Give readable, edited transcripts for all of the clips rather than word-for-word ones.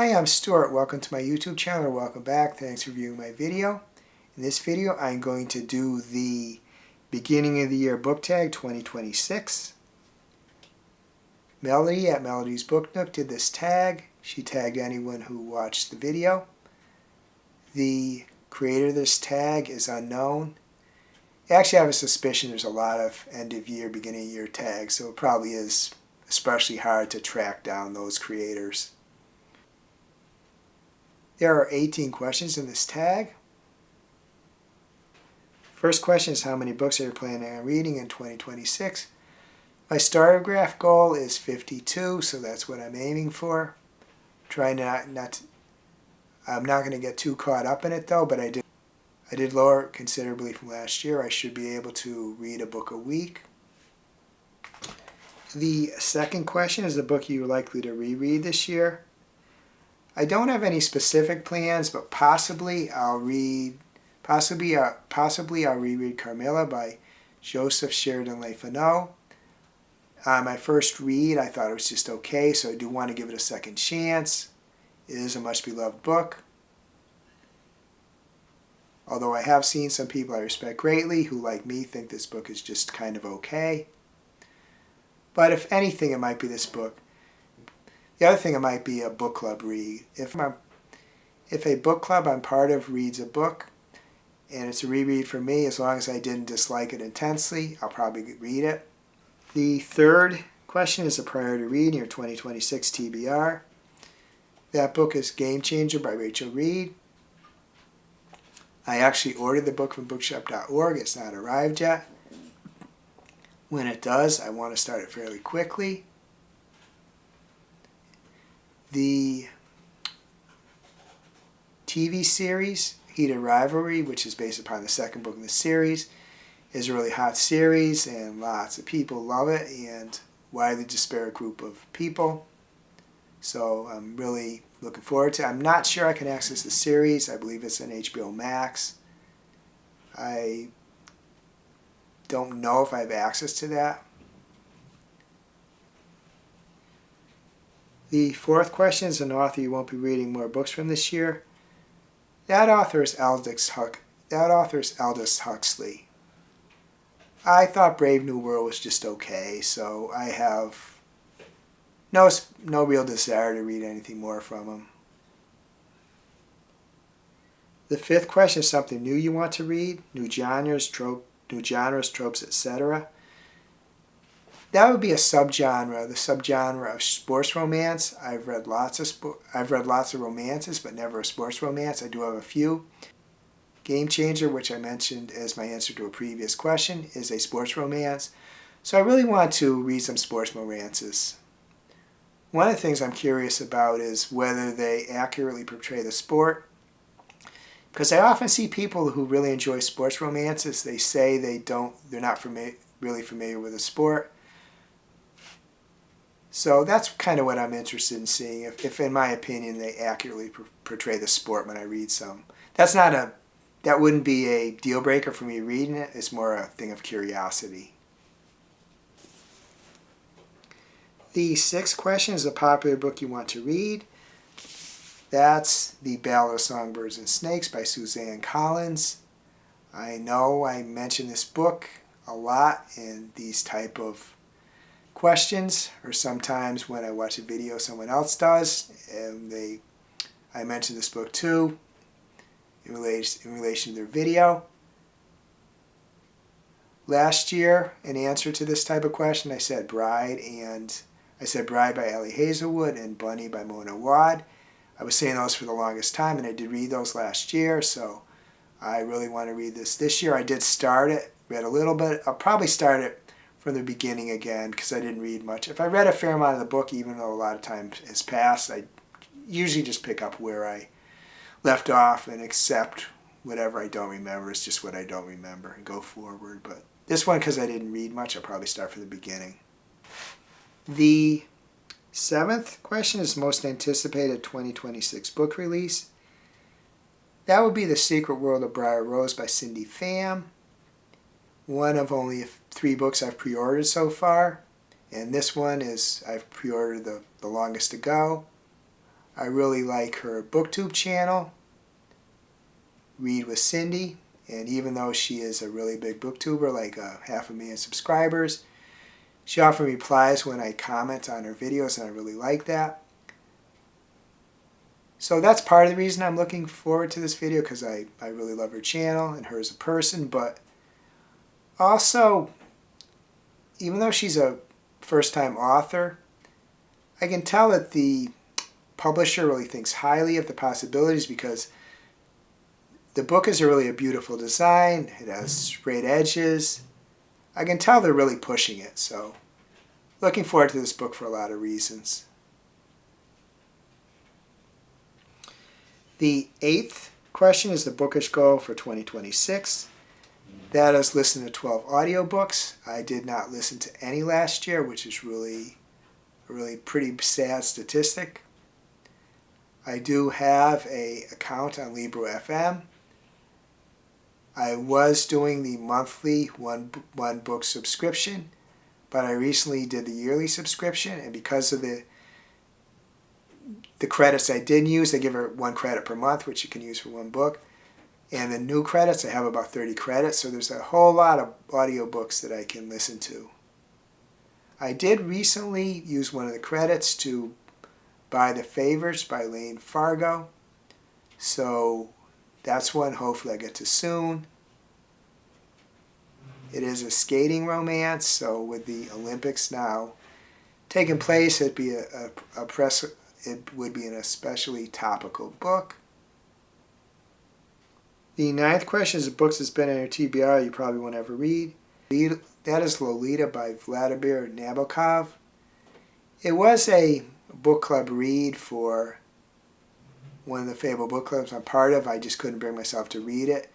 Hi, I'm Stuart. Welcome to my YouTube channel, or welcome back. Thanks for viewing my video. In this video, I'm going to do the beginning of the year book tag 2026. Melodie at Melodie's Book Nook did this tag. She tagged anyone who watched the video. The creator of this tag is unknown. Actually, I have a suspicion there's a lot of end of year, beginning of year tags, so it probably is especially hard to track down those creators. There are 18 questions in this tag. First question is, how many books are you planning on reading in 2026? My StoryGraph goal is 52, so that's what I'm aiming for. Trying to I'm not going to get too caught up in it though, but I did lower it considerably from last year. I should be able to read a book a week. The second question is, the book you're likely to reread this year. I don't have any specific plans, but possibly I'll reread Carmilla by Joseph Sheridan Le Fanu. My first read, I thought it was just okay, so I do want to give it a second chance. It is a much beloved book. Although I have seen some people I respect greatly who, like me, think this book is just kind of okay. But if anything, it might be this book. The other thing, it might be a book club read. If a book club I'm part of reads a book, and it's a reread for me, as long as I didn't dislike it intensely, I'll probably read it. The third question is a priority read in your 2026 TBR. That book is Game Changer by Reid. I actually ordered the book from bookshop.org. It's not arrived yet. When it does, I want to start it fairly quickly. The TV series, Heated Rivalry, which is based upon the second book in the series, is a really hot series and lots of people love it, and widely disparate group of people. So I'm really looking forward to it. I'm not sure I can access the series. I believe it's on HBO Max. I don't know if I have access to that. The fourth question is an author you won't be reading more books from this year. That author is Aldous Huxley. I thought Brave New World was just okay, so I have no real desire to read anything more from him. The fifth question is something new you want to read, new genres, tropes, etc. That would be a subgenre, the subgenre of sports romance. I've read lots of romances, but never a sports romance. I do have a few. Game Changer, which I mentioned as my answer to a previous question, is a sports romance. So I really want to read some sports romances. One of the things I'm curious about is whether they accurately portray the sport. Because I often see people who really enjoy sports romances, they say they're not really familiar with the sport. So that's kind of what I'm interested in seeing, if in my opinion, they accurately portray the sport when I read some. That wouldn't be a deal breaker for me reading it. It's more a thing of curiosity. The sixth question is a popular book you want to read. That's The Ballad of Songbirds and Snakes by Suzanne Collins. I know I mention this book a lot in these type of questions, or sometimes when I watch a video someone else does, and I mention this book too in relation to their video. Last year, in answer to this type of question, I said Briar by Ali Hazelwood and Bunny by Mona Wad. I was saying those for the longest time, and I did read those last year, so I really want to read this year. I did start it, read a little bit. I'll probably start it from the beginning again, because I didn't read much. If I read a fair amount of the book, even though a lot of time has passed, I usually just pick up where I left off and accept whatever I don't remember is just what I don't remember and go forward. But this one, because I didn't read much, I'll probably start from the beginning. The seventh question is most anticipated 2026 book release. That would be The Secret World of Briar Rose by Cindy Pham. One of only 3 books I've pre-ordered so far, and this one is I've pre-ordered the longest to go. I really like her booktube channel, Reid with Cindy, and even though she is a really big booktuber, like 500,000 subscribers, she often replies when I comment on her videos, and I really like that. So that's part of the reason I'm looking forward to this video, because I really love her channel and her as a person. But also, even though she's a first-time author, I can tell that the publisher really thinks highly of the possibilities, because the book is really a beautiful design. It has straight edges. I can tell they're really pushing it. So looking forward to this book for a lot of reasons. The 8th question is the bookish goal for 2026. That is listen to 12 audiobooks. I did not listen to any last year, which is really a really pretty sad statistic. I do have an account on Libro FM. I was doing the monthly one book subscription, but I recently did the yearly subscription, and because of the credits I did use, they give her 1 credit per month, which you can use for 1 book. And the new credits, I have about 30 credits, so there's a whole lot of audiobooks that I can listen to. I did recently use one of the credits to buy The Favorites by Lane Fargo, so that's one hopefully I get to soon. It is a skating romance, so with the Olympics now taking place, it would be an especially topical book. The 9th question is a book that's been in your TBR you probably won't ever read. That is Lolita by Vladimir Nabokov. It was a book club read for one of the Fable book clubs I'm part of. I just couldn't bring myself to read it.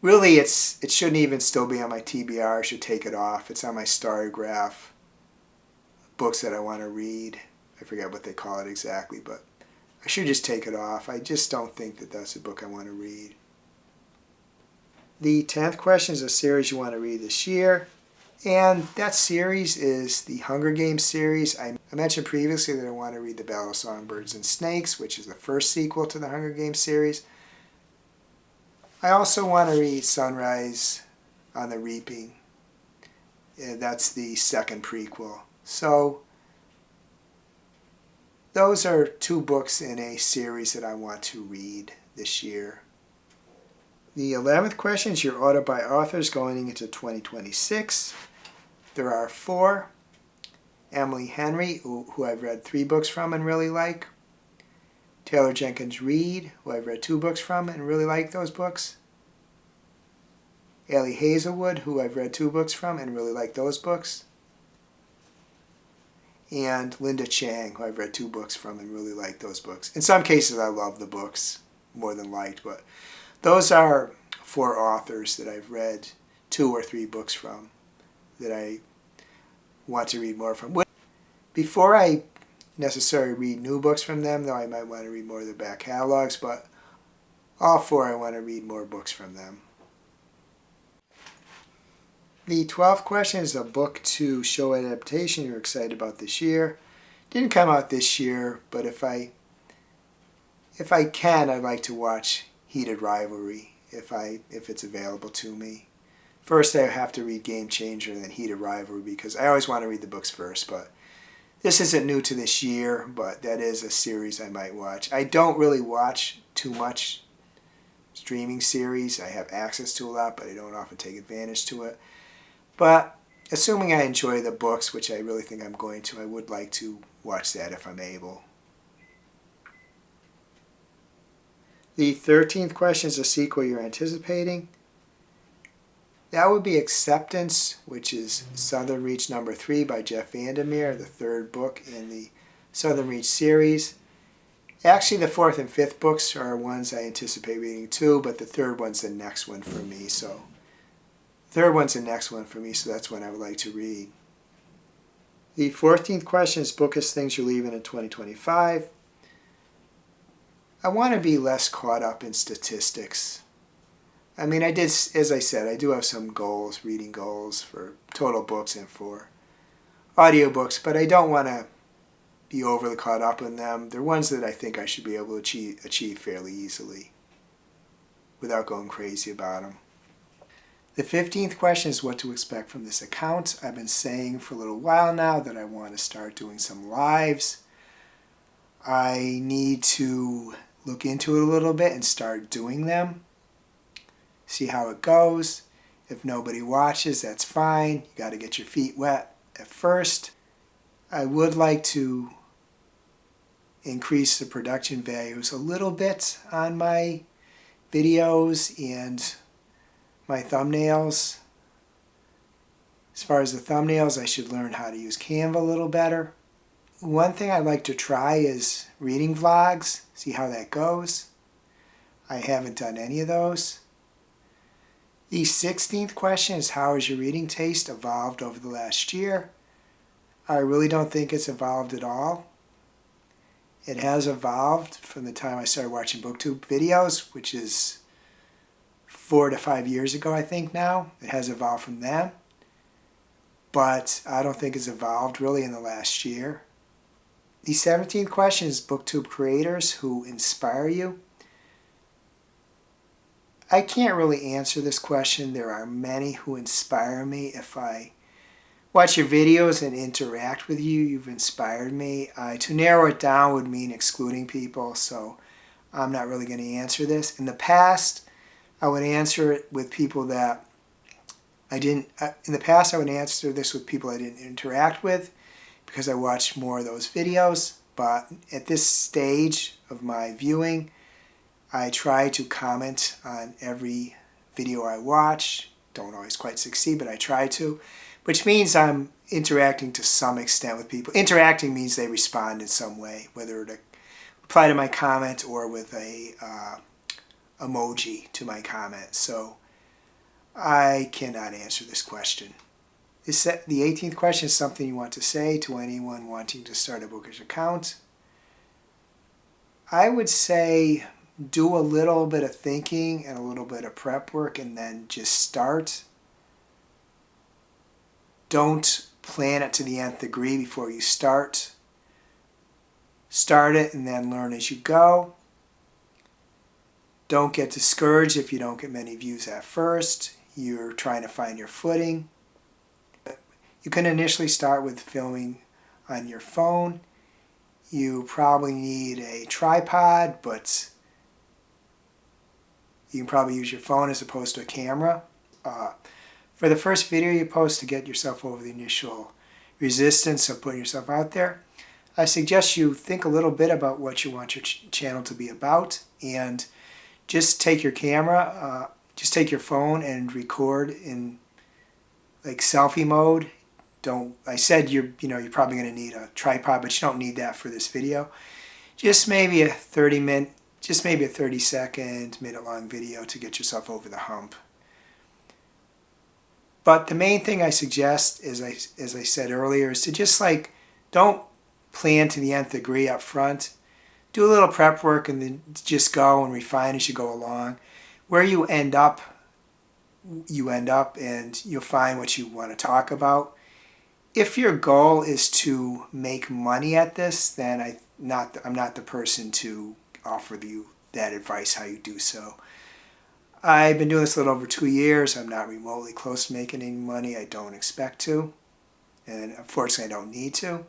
Really, it shouldn't even still be on my TBR. I should take it off. It's on my StoryGraph books that I want to read. I forget what they call it exactly, but I should just take it off. I just don't think that that's a book I want to read. The 10th question is a series you want to read this year, and that series is the Hunger Games series. I mentioned previously that I want to read The Ballad of Songbirds and Snakes, which is the first sequel to the Hunger Games series. I also want to read Sunrise on the Reaping. That's the second prequel. So those are 2 books in a series that I want to read this year. The 11th question is your order by authors going into 2026. There are 4. Emily Henry, who I've read 3 books from and really like. Taylor Jenkins Reid, who I've read 2 books from and really like those books. Allie Hazelwood, who I've read 2 books from and really like those books. And Linda Chang, who I've read 2 books from and really like those books. In some cases I love the books more than liked, but those are 4 authors that I've read 2 or 3 books from that I want to read more from. Before I necessarily read new books from them, though I might want to read more of their back catalogs, but all 4 I want to read more books from them. The 12th question is a book to show adaptation you're excited about this year. Didn't come out this year, but if I can, I'd like to watch Heated Rivalry if it's available to me. First, I have to read Game Changer and then Heated Rivalry, because I always want to read the books first. But this isn't new to this year, but that is a series I might watch. I don't really watch too much streaming series. I have access to a lot, but I don't often take advantage to it. But assuming I enjoy the books, which I really think I'm going to, I would like to watch that if I'm able. The 13th question is a sequel you're anticipating. That would be Acceptance, which is Southern Reach number 3 by Jeff Vandermeer, the 3rd book in the Southern Reach series. Actually, the 4th and 5th books are ones I anticipate reading too, but the 3rd one's the next one for me. So that's one I would like to read. The 14th question is bookish things you're leaving in 2025. I want to be less caught up in statistics. I mean, as I said, I do have some goals, reading goals for total books and for audiobooks, but I don't want to be overly caught up in them. They're ones that I think I should be able to achieve fairly easily without going crazy about them. The 15th question is what to expect from this account. I've been saying for a little while now that I want to start doing some lives. I need to look into it a little bit and start doing them. See how it goes. If nobody watches, that's fine. You got to get your feet wet at first. I would like to increase the production values a little bit on my videos and my thumbnails. As far as the thumbnails, I should learn how to use Canva a little better. One thing I'd like to try is reading vlogs, see how that goes. I haven't done any of those. The 16th question is how has your reading taste evolved over the last year? I really don't think it's evolved at all. It has evolved from the time I started watching BookTube videos, which is 4 to 5 years ago, I think now. It has evolved from then. But I don't think it's evolved really in the last year. The 17th question is BookTube creators who inspire you. I can't really answer this question. There are many who inspire me. If I watch your videos and interact with you, you've inspired me. To narrow it down would mean excluding people, so I'm not really going to answer this. In the past, I would answer it with people that I didn't... in the past, I would answer this with people I didn't interact with because I watched more of those videos. But at this stage of my viewing, I try to comment on every video I watch. Don't always quite succeed, but I try to. Which means I'm interacting to some extent with people. Interacting means they respond in some way, whether to reply to my comment or with a emoji to my comment. So I cannot answer this question. The 18th question is something you want to say to anyone wanting to start a bookish account. I would say do a little bit of thinking and a little bit of prep work and then just start. Don't plan it to the nth degree before you start. Start it and then learn as you go. Don't get discouraged if you don't get many views at first. You're trying to find your footing. You can initially start with filming on your phone. You probably need a tripod, but you can probably use your phone as opposed to a camera. For the first video you post to get yourself over the initial resistance of putting yourself out there, I suggest you think a little bit about what you want your channel to be about and just take your camera, just take your phone and record in like selfie mode. I said you're probably going to need a tripod, but you don't need that for this video. Just maybe a 30-second, minute-long video to get yourself over the hump. But the main thing I suggest, as I said earlier, is to just don't plan to the nth degree up front. Do a little prep work and then just go and refine as you go along. Where you end up and you'll find what you want to talk about. If your goal is to make money at this, then I'm not the person to offer you that advice how you do so. I've been doing this a little over 2 years. I'm not remotely close to making any money. I don't expect to. And unfortunately, I don't need to.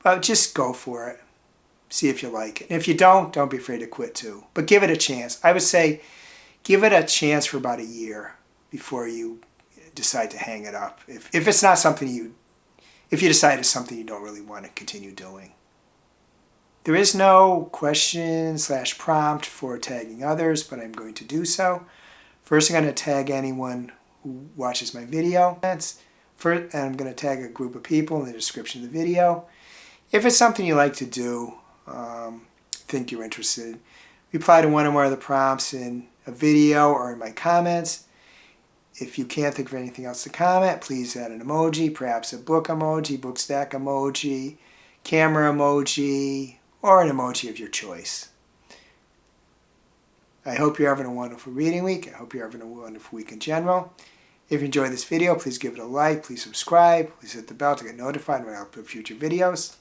But just go for it. See if you like it. And if you don't be afraid to quit too. But give it a chance. I would say give it a chance for about a year before you decide to hang it up. If it's not something if you decide it's something you don't really want to continue doing. There is no question/prompt for tagging others, but I'm going to do so. First, I'm going to tag anyone who watches my video. And I'm going to tag a group of people in the description of the video. If it's something you like to do, think you're interested, reply to one or more of the prompts in a video or in my comments. If you can't think of anything else to comment, please add an emoji, perhaps a book emoji, book stack emoji, camera emoji, or an emoji of your choice. I hope you're having a wonderful reading week. I hope you're having a wonderful week in general. If you enjoyed this video, please give it a like, please subscribe, please hit the bell to get notified when I upload future videos.